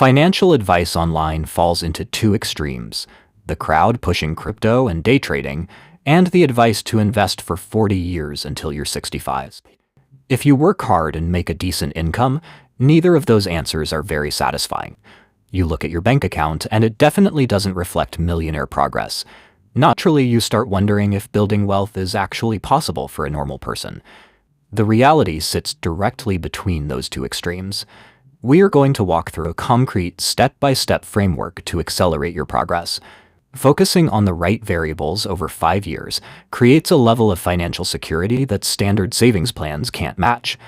Financial advice online falls into two extremes: the crowd pushing crypto and day trading, and the advice to invest for 40 years until you're 65. If you work hard and make a decent income, neither of those answers are very satisfying. You look at your bank account, and it definitely doesn't reflect millionaire progress. Naturally, you start wondering if building wealth is actually possible for a normal person. The reality sits directly between those two extremes. We are going to walk through a concrete, step-by-step framework to accelerate your progress. Focusing on the right variables over 5 years creates a level of financial security that standard savings plans can't match.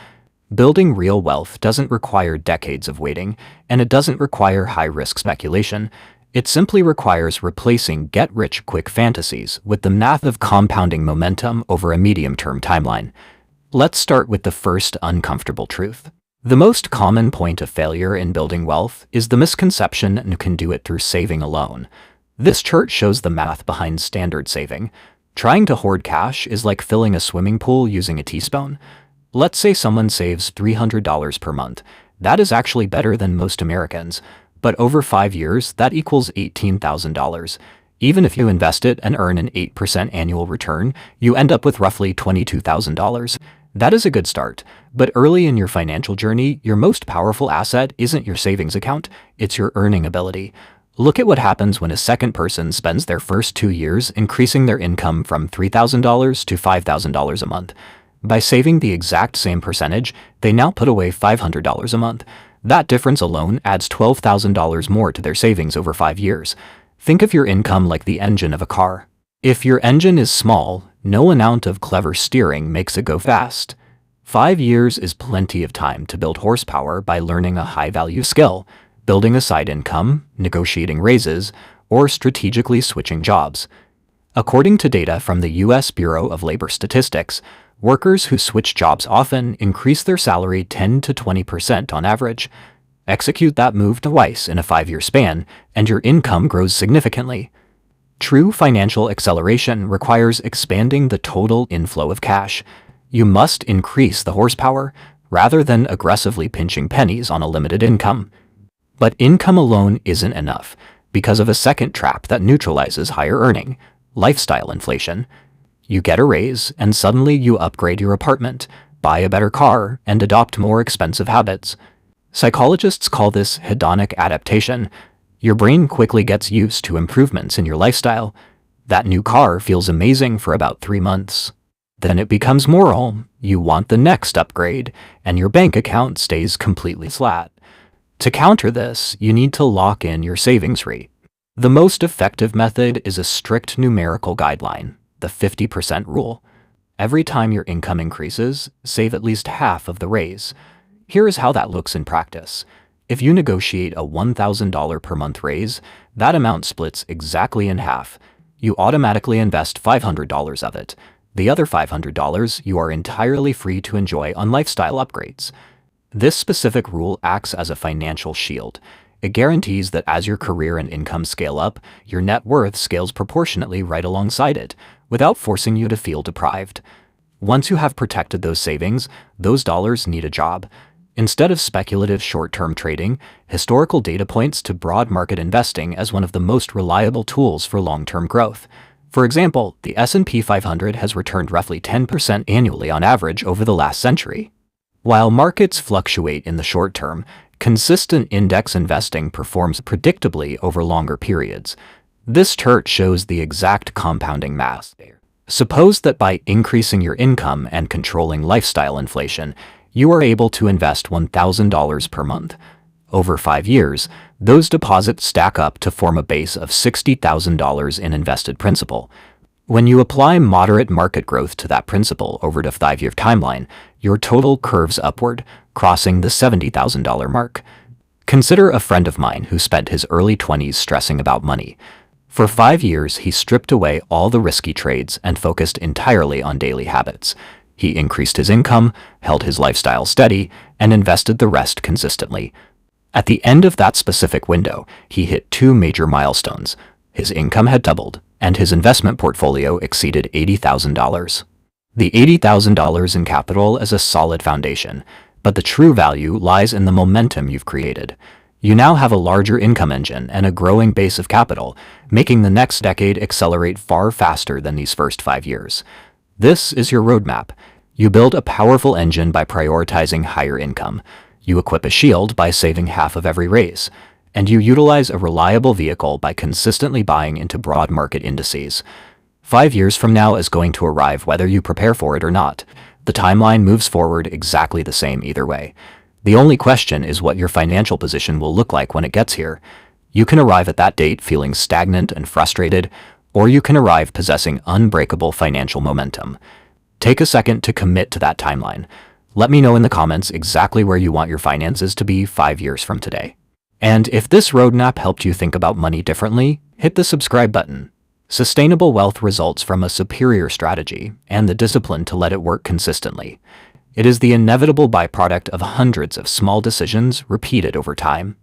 Building real wealth doesn't require decades of waiting, and it doesn't require high-risk speculation. It simply requires replacing get-rich-quick fantasies with the math of compounding momentum over a medium-term timeline. Let's start with the first uncomfortable truth. The most common point of failure in building wealth is the misconception you can do it through saving alone. This chart shows the math behind standard saving. Trying to hoard cash is like filling a swimming pool using a teaspoon. Let's say someone saves $300 per month. That is actually better than most Americans. But over 5 years, that equals $18,000. Even if you invest it and earn an 8% annual return, you end up with roughly $22,000. That is a good start, but early in your financial journey, your most powerful asset isn't your savings account, it's your earning ability. Look at what happens when a second person spends their first 2 years increasing their income from $3,000 to $5,000 a month. By saving the exact same percentage, they now put away $500 a month. That difference alone adds $12,000 more to their savings over 5 years. Think of your income like the engine of a car. If your engine is small, no amount of clever steering makes it go fast. 5 years is plenty of time to build horsepower by learning a high-value skill, building a side income, negotiating raises, or strategically switching jobs. According to data from the U.S. Bureau of Labor Statistics, workers who switch jobs often increase their salary 10 to 20% on average. Execute that move twice in a 5-year span, and your income grows significantly. True financial acceleration requires expanding the total inflow of cash. You must increase the horsepower rather than aggressively pinching pennies on a limited income. But income alone isn't enough because of a second trap that neutralizes higher earning: lifestyle inflation. You get a raise, and suddenly you upgrade your apartment, buy a better car, and adopt more expensive habits. Psychologists call this hedonic adaptation. Your brain quickly gets used to improvements in your lifestyle. That new car feels amazing for about 3 months. Then it becomes moral. You want the next upgrade, and your bank account stays completely flat. To counter this, you need to lock in your savings rate. The most effective method is a strict numerical guideline, the 50% rule. Every time your income increases, save at least half of the raise. Here is how that looks in practice. If you negotiate a $1,000 per month raise, that amount splits exactly in half. You automatically invest $500 of it. The other $500 you are entirely free to enjoy on lifestyle upgrades. This specific rule acts as a financial shield. It guarantees that as your career and income scale up, your net worth scales proportionately right alongside it, without forcing you to feel deprived. Once you have protected those savings, those dollars need a job. Instead of speculative short-term trading, historical data points to broad market investing as one of the most reliable tools for long-term growth. For example, the S&P 500 has returned roughly 10% annually on average over the last century. While markets fluctuate in the short term, consistent index investing performs predictably over longer periods. This chart shows the exact compounding math. Suppose that by increasing your income and controlling lifestyle inflation, you are able to invest $1,000 per month. Over 5 years, those deposits stack up to form a base of $60,000 in invested principal. When you apply moderate market growth to that principal over the 5-year timeline, your total curves upward, crossing the $70,000 mark. Consider a friend of mine who spent his early 20s stressing about money. For 5 years, he stripped away all the risky trades and focused entirely on daily habits. He increased his income, held his lifestyle steady, and invested the rest consistently. At the end of that specific window, he hit 2 major milestones. His income had doubled, and his investment portfolio exceeded $80,000. The $80,000 in capital is a solid foundation, but the true value lies in the momentum you've created. You now have a larger income engine and a growing base of capital, making the next decade accelerate far faster than these first 5 years. This is your roadmap. You build a powerful engine by prioritizing higher income. You equip a shield by saving half of every raise. And you utilize a reliable vehicle by consistently buying into broad market indices. 5 years from now is going to arrive whether you prepare for it or not. The timeline moves forward exactly the same either way. The only question is what your financial position will look like when it gets here. You can arrive at that date feeling stagnant and frustrated, or you can arrive possessing unbreakable financial momentum. Take a second to commit to that timeline. Let me know in the comments exactly where you want your finances to be 5 years from today. And if this roadmap helped you think about money differently, hit the subscribe button. Sustainable wealth results from a superior strategy and the discipline to let it work consistently. It is the inevitable byproduct of hundreds of small decisions repeated over time.